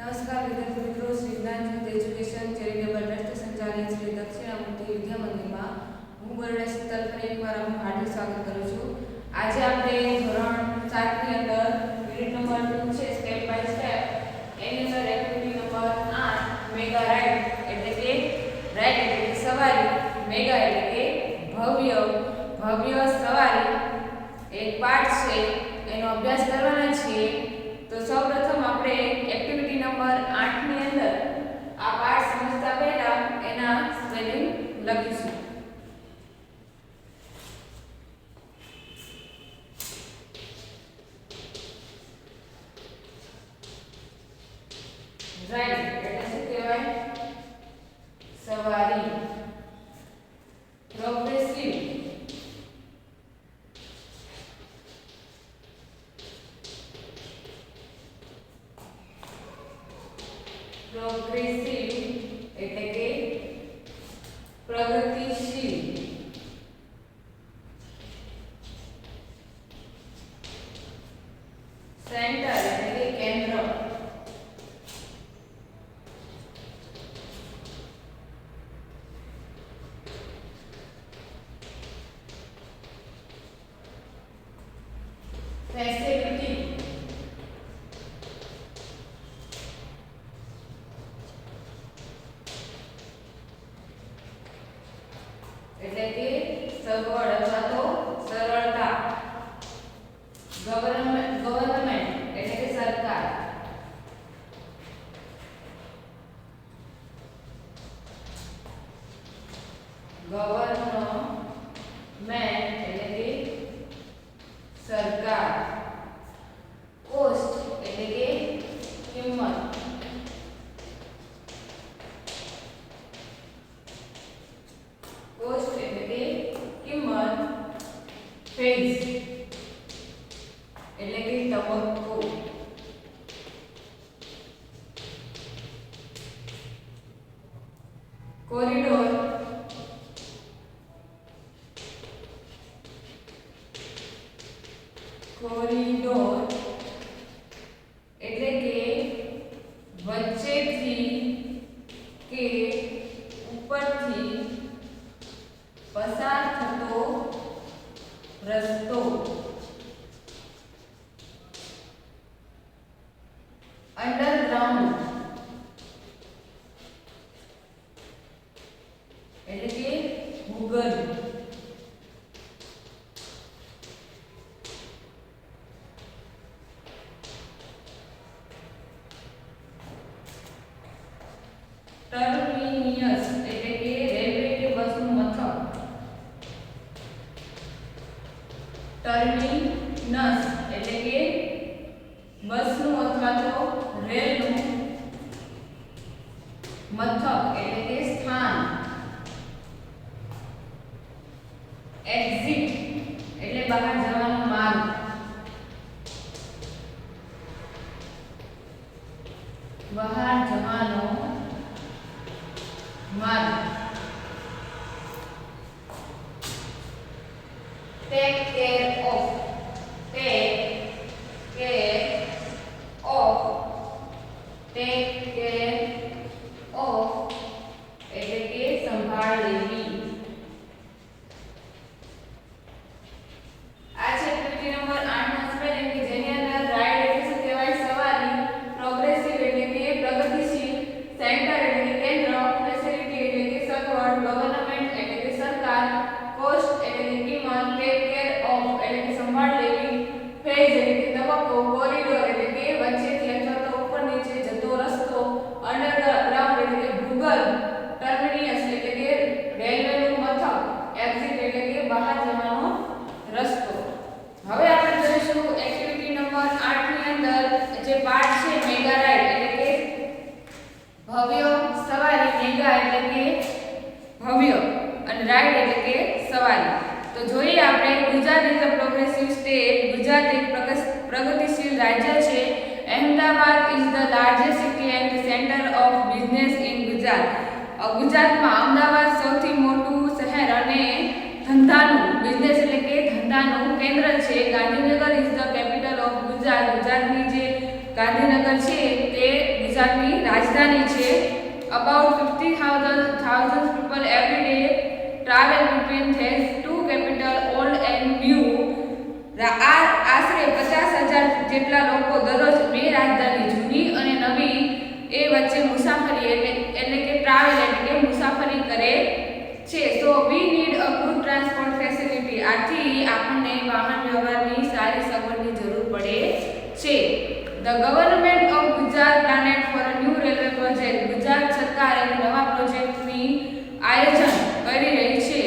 નમસ્કાર વિદ્યાર્થી મિત્રો, Shri Gyanjyot education charitable trust સંચાલિત શ્રી દક્ષિણામૂર્તિ વિદ્યા મંદિરમાં હું બરડા શીતલ ફરી એકવાર આપનું હાર્દિક સ્વાગત કરું છું. આજે આપણે ધોરણ 7 ની અંદર યુનિટ નંબર 2 છે સ્ટેપ બાય સ્ટેપ, એની અંદર એક્ટિવિટી નંબર 8 મેગા રાઇડ એટલે કે રાઇડ એટલે કે સવારી, મેગા એટલે કે ભવ્ય સવારી એક પાઠ છે, એનો અભ્યાસ કરવાના છીએ. તો સૌપ્રથમ આપણે એક્ટિવિટી નંબર 8 ની અંદર આ પાઠ સમજતા પહેલા એના સ્પેલિંગ લખીશું. રાઇડ એટલે શું કહેવાય? સવારી. પ્રોગ્રેસિવ એટલે કે પ્રગતિશીલ. સેન્ટર એટલે કે કેન્દ્ર. ફેસિલિટી એટલે કે સગવડ અથવા તો સરળતા. ગવર્નમેન્ટ એટલે કે સરકાર. ગવર્નમેન્ટ એટલે કે સરકાર. કોસ્ટ એટલે કે કિંમત. કોસ્ટ એટલે કે કિંમત. ફેઝ એટલે કે તબક્કો. કોરિડોર એટલે કે વચ્ચેથી કે ઉપરથી પસાર થતો રસ્તો. અંડરગ્રાઉન્ડ એટલે કે ભૂગર્ભ. ટર્મિનસ એટલે કે રેલવે કે બસનું મથક. ટર્મિનસ એટલે કે બસનું અથવા તો રેલનું મથક એટલે કે સ્થાન. એક્ઝિટ એટલે બહાર જવાનો માર્ગ. બહાર જવાનો માર્ગ. Tech care of. Tech care of. Tech care of એટલે કે સંભાળ લેવી. આ છે એક્ટિવિટી નંબર 8 નો સ્પેલિંગ કે જેની અંદર રાઇડ એટલે શું કહેવાય? સવારી. પ્રોગ્રેસિવ એટલે કે પ્રગતિશીલ. સેન્ટર એટલે કે કેન્દ્ર. ફેસિલિટી એટલે કે સગવડ. ગવર્નમેન્ટ એટલે કે સરકાર. કોસ્ટ એટલે કે કિંમત. ટેક કેર ઓફ એટલે કે સંભાળ લેવી. ફેઝ એટલે કે તબક્કો. કોરિડોર એટલે કે વચ્ચેથી અથવા તો ઉપર નીચે જતો રસ્તો. અંડરગ્રાઉન્ડ એટલે કે ભૂગર્ભ. ટર્મિનસ એટલે કે રેલવેનું મથક. એક્ઝિટ એટલે કે બહાર જવાનો રસ્તો. હવે આપણે જોઈશું એક્ટિવિટી નંબર 8 ની અંદર જે પાઠ છે મેગા રાઇડ એટલે કે ભવ્ય સવારી. મેગા એટલે કે ભવ્ય અને રાઇડ એટલે કે સવારી. તો જોઈએ આપણે Gujarat is a progressive state. Gujarat એક પ્રગતિશીલ રાજ્ય છે. Ahmedabad is the largest city and centre of business in Gujarat. ગુજરાતમાં અમદાવાદ સૌથી મોટું શહેર અને ધંધાનું બિઝનેસ એટલે કે ધંધાનું કેન્દ્ર છે. Gandhinagar is the capital of Gujarat. ગુજરાતની જે ગાંધીનગર છે તે ગુજરાત ગુજરાતની રાજધાની છે. About 50,000 people every day travel between these two capital, old and new. આશરે 50,000 જેટલા લોકો દરરોજ બે રાજધાની જૂની અને નવી એ વચ્ચે મુસાફરી એટલે કે ટ્રાવેલ એટલે કે મુસાફરી કરે છે. So we need a good transport facility. આથી આપણને વાહન વ્યવહારની સારી સગવડની જરૂર પડે છે. The government of Gujarat planned for a new railway project. Gujarat સરકાર એક નવા પ્રોજેક્ટની આયોજન કરી રહી છે.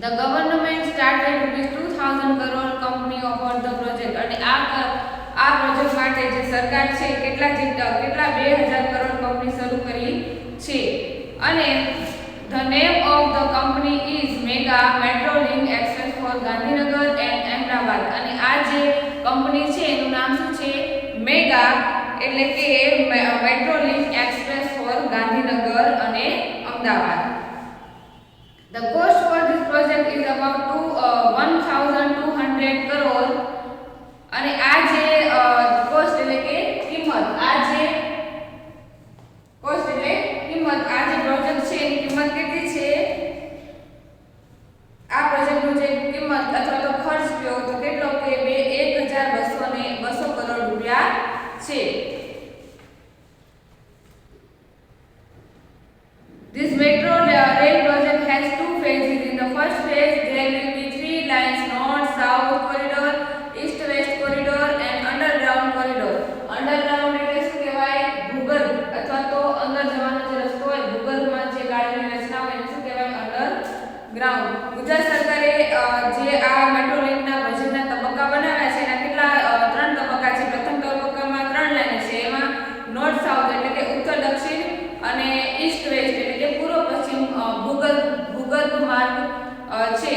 The government started ₹2,000 crore company offer the project. અને આ પ્રોજેક્ટ માટે જે સરકાર છે કેટલા 2,000 કરોડ કંપની શરૂ કરી છે. અને the name of the company is mega metro link express for Gandhinagar and Ahmedabad. અને આ જે કંપની છે એનું નામ શું છે? મેગા એટલે કે metro link express for Gandhinagar અને Ahmedabad. The cost for this project is about 1,200 crore. અને આ જે કોસ્ટ એટલે કે કિંમત, આ જે કોસ્ટ એટલે કિંમત, આ જે પ્રોજેક્ટ છે એની કિંમત કેટલી છે? આ પ્રોજેક્ટનું જે કિંમત અથવા તો ખર્ચ કયો તો કેટલો કે 1,200 કરોડ રૂપિયા છે. This metro rail project has two phases. In the first phase, there will be 3 lines: north-south corridor, east-west corridor, and underground corridor. Underground એટલે શું કહેવાય? ભૂગર્ભ અથવા તો અંદર જવાનો જે રસ્તો હોય, ભૂગર્ભમાં જે ગાડીની રચના હોય એને શું કહેવાય? અંડરગ્રાઉન્ડ. ગુજરાત સરકારે જે આ મેટ્રો લિંકના પ્રોજેક્ટના તબક્કા બનાવ્યા છે એના કેટલા 3 તબક્કા છે. પ્રથમ તબક્કામાં 3 લાઈન છે. એમાં નોર્થ-સાઉથ એટલે કે ઉત્તર-દક્ષિણ અને ઈસ્ટ-વેસ્ટ એટલે કે પૂર્વ-પશ્ચિમ ભૂગર્ભ માર્ગ છે.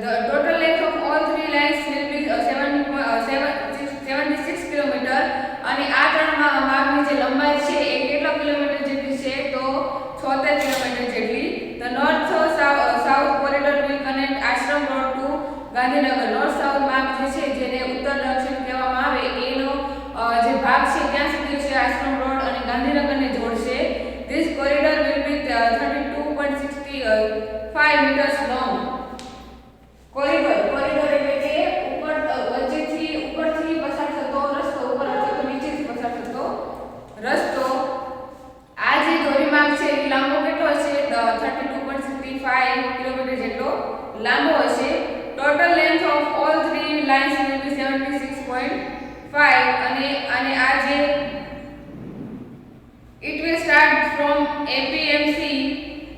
The total length of all 3 lines will be 76 kilometre. અને આ 3 માર્ગની જે લંબાઈ છે એ કેટલા કિલોમીટર જેટલી છે? તો 76 કિલોમીટર જેટલી. The north-south corridor will connect Ashram road to Gandhinagar. North-south માર્ગ જે છે જેને ઉત્તર-દક્ષિણ કહેવામાં આવે એનો જે ભાગ છે ત્યાં સુધી છે આશ્રમ રોડ અને ગાંધીનગરને જોડશે. This corridor will be 32.65 meters long. Corridor એટલે કે વચ્ચેથી ઉપરથી પસાર થતો રસ્તો, ઉપર અથવા તો નીચેથી પસાર થતો રસ્તો. આ જે ધોરીમાર્ગ છે એ લાંબો કેટલો હશે? 32.65 કિલોમીટર જેટલો લાંબો હશે. Total length of all 3 lines will be 76.5. અને આ જે it will start from APMC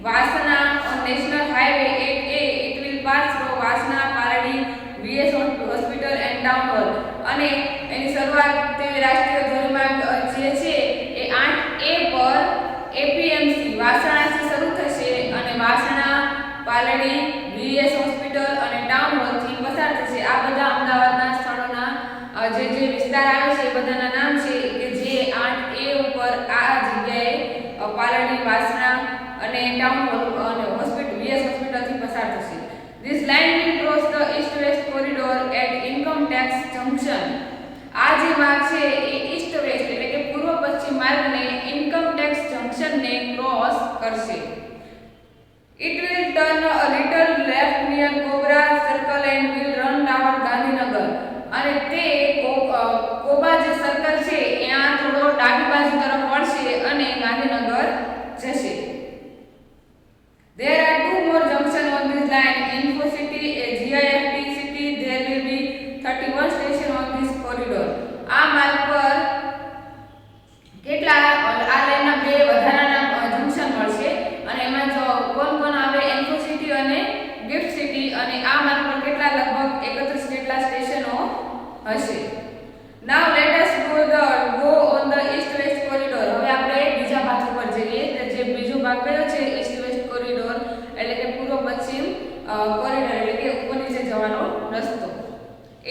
Vasana on National Highway 8A. It will pass through Vasana, Paladi, VS Hospital and Town Hall. અને એની શરૂઆત તે રાષ્ટ્રીય ધોરીમાર્ગ જે છે એ 8A પર APMC વાસણાથી શરૂ થશે અને વાસણા, પાલડી, VS હોસ્પિટલ અને ટાઉન હોલથી પસાર થશે. આ બધા અમદાવાદના સ્થળોના જે વિસ્તાર આવે છે એ બધાના નામ છે કે જે 8A ઉપર આ જગ્યાએ પાલડી, વાસણા અને ટાઉન હોલ અને હોસ્પિટલ VS હોસ્પિટલથી પસાર થશે. This line will cross the east-west corridor at Income Tax Junction. આ જે માર્ગ છે એ ઈસ્ટ વેસ્ટ એટલે કે પૂર્વ પશ્ચિમ માર્ગને ઇન્કમ ટેક્સ જંકશનને ક્રોસ કરશે. It will turn a little left near Cobra Circle and will run toward Gandhinagar. અને તે કોબા જે સર્કલ છે ત્યાં થોડો ડાબી બાજુ તરફ વળશે અને ગાંધીનગર જશે. There are 2 more junctions on this line: Info City, GIFT City. There will be 31 stations on this corridor. આ માર્ગ પર કેટલા આ લાઈનના 2 વધારાના જંકશન મળશે અને એમાં જો કોણ આવે? ઇન્ફો સિટી અને ગિફ્ટ સિટી. અને આ માર્ગ પર કેટલા લગભગ 31 જેટલા સ્ટેશનો હશે. Now let us go on the east west corridor. હવે આપણે બીજા ભાગ ઉપર જઈએ. જે બીજો ભાગ કયો છે? east west corridor એટલે કે પૂર્વ પશ્ચિમ કોરિડોર એટલે કે ઉપર નીચે જવાનો રસ્તો.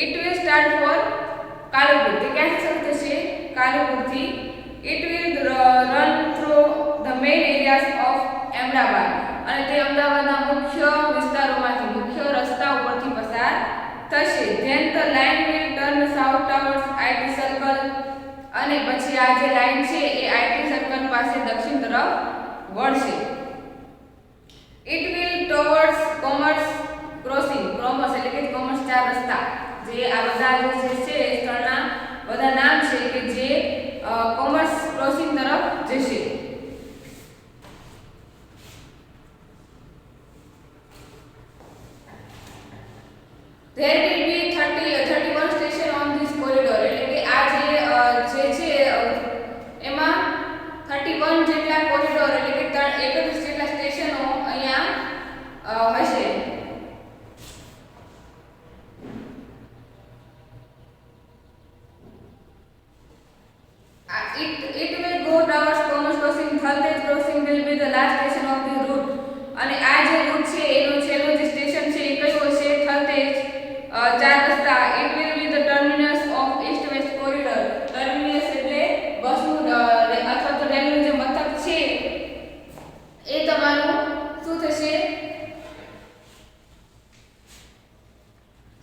It will start for Kalupur. તે ક્યાંથી શરૂ થશે? કાલુપુરથી. It will run through the main areas of Ahmedabad. અને તે અમદાવાદના મુખ્ય વિસ્તારોમાંથી મુખ્ય રસ્તા ઉપરથી પસાર થશે. Then the line will turn south towards IT Circle આ જે લાઈન છે એ આઈટી સર્કલ પાસે દક્ષિણ તરફ વળશે. It will towards commerce crossing. Commerce એટલે કે કોમર્સ 4 રસ્તા, જે આ બધા જે છે સ્થળના બધા નામ છે કે જે કોમર્સ ક્રોસિંગ તરફ જશે. There will be 31 station on this corridor. એટલે કે આ જે છે એમાં 31 જેટલા કોરિડોર એટલે કે 31 જેટલા સ્ટેશનો અહીંયા હશે. It will go towards commerce crossing. Thaltej crossing will be the last station of the route. અને આ જે રૂટ છે એનો છેલ્લો જે સ્ટેશન છે એ કયો હશે? થલતેજ 4 રસ્તા. It will be the terminus of east west corridor. Terminus એટલે બસનું અથવા તો રેલનું જે મથક છે એ તમારું શું થશે?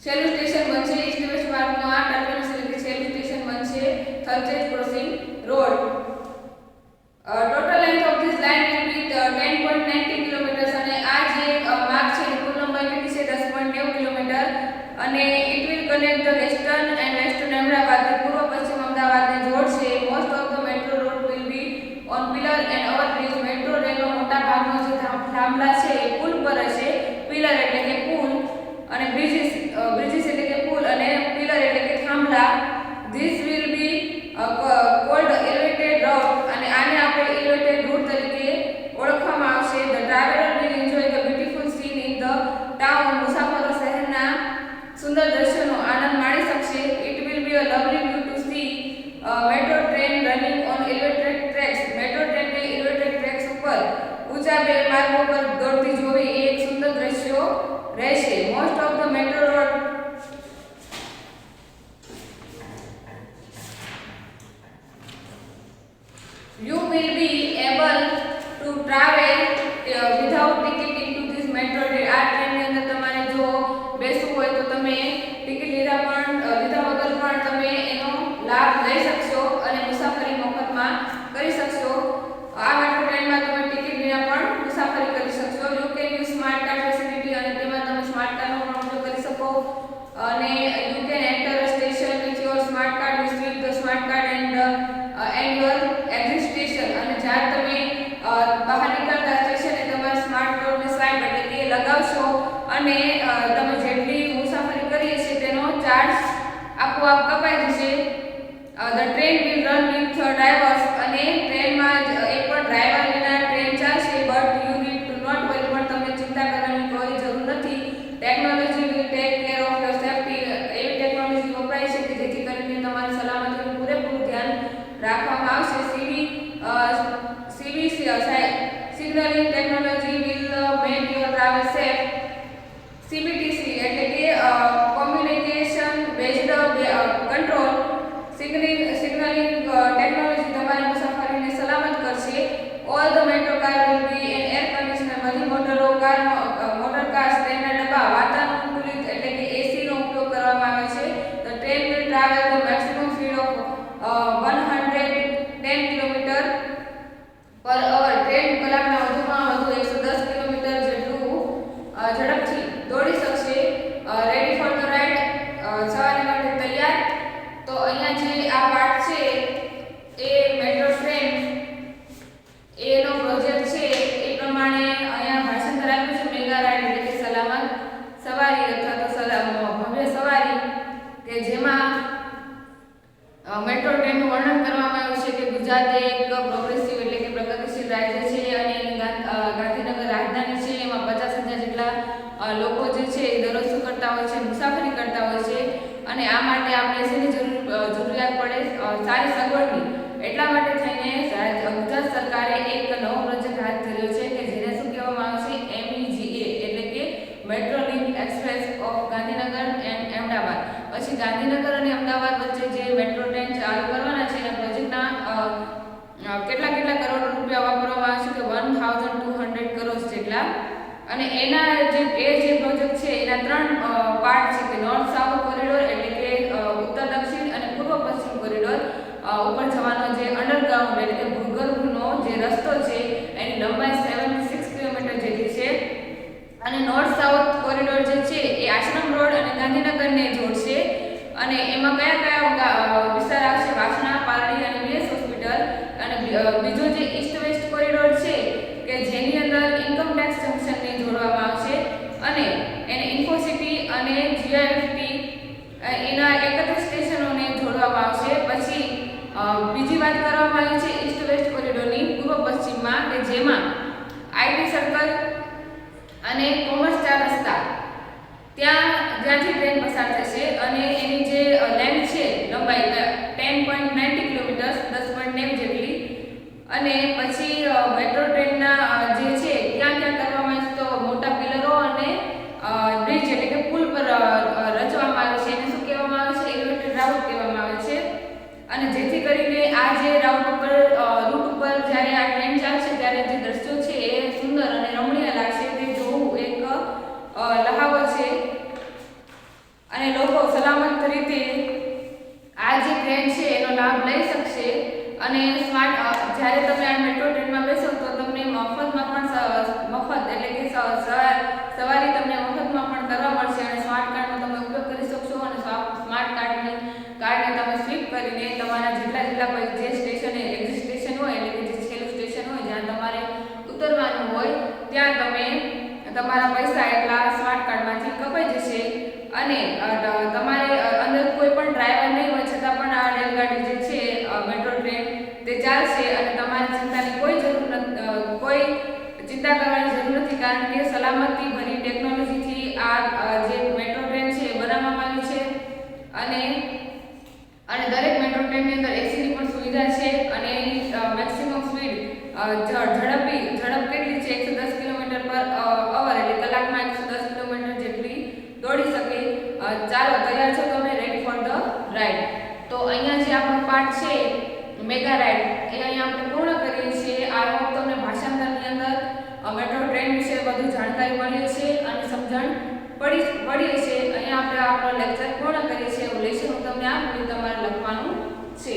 છેલ્લું સ્ટેશન બનશે. ઈસ્ટ વેસ્ટ માર્ગનું આ ટર્મિનસ એટલે કે છેલ્લું સ્ટેશન બનશે Thaltej crossing road. Total length of this line will be 10.90 kilometres. અને આ જે માર્ગ છે એની કુલ લંબાઈ કેટલી છે? 10.90 કિલોમીટર. અને it will connect the western and western Ahmedabad. પૂર્વ પશ્ચિમ અમદાવાદને જોડશે. Most of the metro road will be on pillar and overbridge. Metro રેલનો મોટા ભાગનો જે થાંભલા છે એ પુલ પર હશે. પિલર એટલે કે પુલ અને બ્રિજીસ એટલે કે પુલ અને પિલર એટલે કે થાંભલા. This will be called elevated route. અને આને આપણે એલિવેટેડ રૂટ તરીકે ઓળખવામાં આવશે. The traveller will enjoy the beautiful scene in the town. મુસાફરો શહેરના સુંદર દ્રશ્યોનો આનંદ માણી શકશે. It will be a lovely view to see metro train running on elevated tracks. Metro ટ્રેનને એલિવેટેડ ટ્રેક્સ ઉપર ઊંચા બે માર્ગો પર દોડતી જોવી એ એક સુંદર દ્રશ્યો રહેશે. Most of the metro road you will be able to travel without ticket into this metro train. આ ટ્રેનની અંદર તમારે જો બેસવું હોય તો તમે ટિકિટ લીધા વગર પણ તમે એનો લાભ લઈ શકશો અને મુસાફરી મફતમાં કરી શકશો. આ મેટ્રો ટ્રેનમાં તમે ટિકિટ વિના પણ મુસાફરી કરી શકશો. You can use smart card facility. અને તેમાં તમે સ્માર્ટ કાર્ડનો પણ ઉપયોગ કરી શકો. અને you can enter a station with your smart card. You sweep the smart card and your exit station. અને જ્યારે તમે બહાર નીકળતા સ્ટેશને તમારા સ્માર્ટ કાર્ડને સ્વાઇપ એટલે કે લગાવશો અને તમે જેટલી મુસાફરી કરી છે તેનો ચાર્જ આપોઆપ કપાઈ જશે. The train will run with drivers. અને ટ્રેનમાં એક પણ ડ્રાઈવર વિના ટ્રેન ચાલશે. But you need to not worry. પણ તમને ચિંતા કરવાની કોઈ જરૂર નથી. Technology will take care of your safety. એવી ટેકનોલોજી વપરાય છે કે જેથી કરીને તમારી સલામતીનું પૂરેપૂરું ધ્યાન રાખવામાં આવશે. Signalling technology will make your travel safe. CBTC એટલે કે communication based control. Signalling technology તમારી મુસાફરીને સલામત કરશે. All the metro car will be an air conditioner. બધી મોટર કાર ટ્રેનના ડબ્બા વાતાનુકૂલિત એટલે કે એસીનો ઉપયોગ કરવામાં આવે છે. The train will travel the maximum speed of 110 kilometre પર અવર. ટ્રેન કલાકના વધુમાં વધુ 110 કિલોમીટર જેટલું ઝડપથી દોડી શકશે. Ready for the ride. સવારી માટે તૈયાર. તો અહીંયા જે આ પાર્ટ છે એ મેટ્રો ટ્રેન એનો પ્રોજેક્ટ છે એ પ્રમાણે અહીંયા ભાષાંતર આપ્યું છે. મેગા રાઇડ એટલે કે સલામત સવારી અથવા તો ભવ્ય સવારી કે જેમાં મેટ્રો ટ્રેનનું વર્ણન કરવામાં આવ્યું છે કે ગુજરાત એક પ્રોગ્રેસિવ એટલે કે પ્રગતિશીલ રાજ્ય છે અને એની ગાંધીનગર રાજધાની છે. એમાં 50,000 જેટલા લોકો જે છે એ દરરોજ શું કરતા હોય છે? મુસાફરી કરતા હોય છે. અને આ માટે આપણે શેની જરૂરિયાત પડે? સારી સગવડની. એટલા માટે થઈને ગુજરાત સરકારે એક નવો પ્રોજેક્ટ હાથ ધર્યો છે કે જેને શું કહેવામાં આવે છે? MEGA એટલે કે metro link express of Gandhinagar and Ahmedabad. પછી ગાંધીનગર અને અમદાવાદ વચ્ચે જે મેટ્રો ટ્રેન ચાલુ કરવાના છે એના પ્રોજેક્ટના કેટલા કરોડ રૂપિયા વાપરવામાં આવે છે કે 1200 કરોડ જેટલા. અને એના જે પ્રોજેક્ટ છે એના 3 પાર્ટ છે કે નોર્થ સાઉથ કોરિડોર એટલે કે ઉત્તર દક્ષિણ અને પૂર્વ પશ્ચિમ કોરિડોર ઉપર જવાનો જે અને એમાં કયા કયા વિસ્તાર આવશે? વાસણા, પારડી અને બીએસ હોસ્પિટલ. અને બીજો જે ઈસ્ટ વેસ્ટ કોરિડોર છે કે જેની અંદર ઇન્કમ ટેક્સ જંકશનને જોડવામાં આવશે અને એને ઇન્ફોસિટી અને જીઆઈએફટી એના 31 સ્ટેશનોને જોડવામાં આવશે. પછી બીજી વાત કરવામાં આવી છે ઈસ્ટ વેસ્ટ કોરિડોરની પૂર્વ પશ્ચિમમાં કે જેમાં આઈટી સર્કલ અને કોમર્સ 4 રસ્તા જ્યાંથી ટ્રેન પસાર થશે અને એની જે લેન્થ છે લંબાઈ 10.90 કિલોમીટર 10.9 જેટલી. અને પછી મેટ્રો ટ્રેનના જે છે ક્યાં કરવામાં આવે તો મોટા પિલરો અને બ્રિજ એટલે કે પુલ પર રચવામાં આવે છે. એને શું કહેવામાં આવે છે? એલિવેટેડ રાઉટ કહેવામાં આવે છે. અને જેથી કરીને આ જે રૂટ ઉપર જ્યારે આ ટ્રેન ચાલશે ત્યારે જે દ્રશ્યો છે એ સુંદર અને રમણીય લાગશે. તે જોવું એક લહાવો છે અને લોકો સલામત રીતે આ જે ટ્રેન છે એનો લાભ લઈ શકશે. અને સ્માર્ટ જ્યારે તમે આ મેટ્રો ટ્રેનમાં બેસો તો તમને મફતમાં પણ એટલે કે સવારી તમને મફતમાં પણ કરવા મળશે અને સ્માર્ટ કાર્ડનો તમે ઉપયોગ કરી શકશો. અને સ્માર્ટ કાર્ડને તમે સ્વીપ કરીને તમારા જેટલા જે સ્ટેશને એક્ઝિટ સ્ટેશન હોય એટલે કે જે છેલ્લું સ્ટેશન હોય જ્યાં તમારે ઉતરવાનું હોય ત્યાં તમે તમારા પૈસા એટલા સ્માર્ટ કાર્ડમાંથી કપાઈ જશે. અને તમારે અંદર કોઈ પણ ડ્રાઈવર નહીં હોય છતાં પણ આ રેલગાડી જે છે મેટ્રો ટ્રેન તે ચાલશે અને તમારે કોઈ ચિંતા કરવાની જરૂર નથી. કારણ કે સલામતી ભરી ટેકનોલોજીથી આ જે મેટ્રો ટ્રેન છે બનાવવામાં આવી છે. અને દરેક મેટ્રો ટ્રેનની અંદર એસીની પણ સુવિધા છે અને એની મેક્સિમમ સ્પીડ ઝડપ કેટલી છે? 110 કિલોમીટર પર અવર એટલે કલાકમાં 110 કિલોમીટર જેટલી દોડી શકે. ચાલો તૈયાર છો તમે? Ready for the ride. તો અહીંયા જે આપણો પાર્ટ છે મેગા રાઈડ એ અહીંયા આપણે પૂર્ણ કરીએ છીએ. આ હોપ તમને ભાષાંતરની અંદર મેટ્રો ટ્રેન વિશે વધુ જાણકારી મળી હશે અને સમજણ પડી હશે. અહીંયા આપણે આપણો લેક્ચર પૂર્ણ કરીએ છીએ. એવું લેશન હું તમને આપું તમારે લખવાનું છે.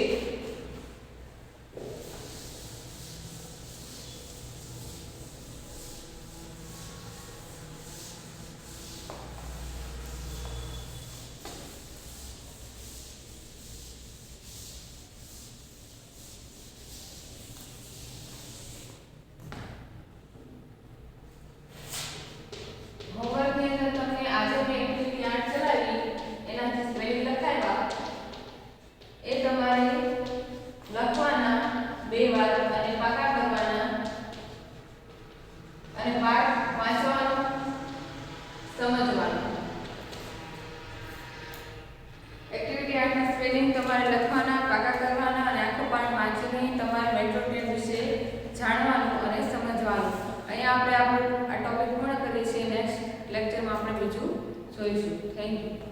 તમારે લખવાના, પાકા કરવાના અને આખો પાઠ વાંચીને તમારે મેટ્રો ટ્રેન વિશે જાણવાનું અને સમજવાનું. અહીંયા આપણે આપણો આ ટોપિક પૂર્ણ કરીએ છીએ. નેક્સ્ટ લેક્ચરમાં આપણે બીજું જોઈશું. Thank you.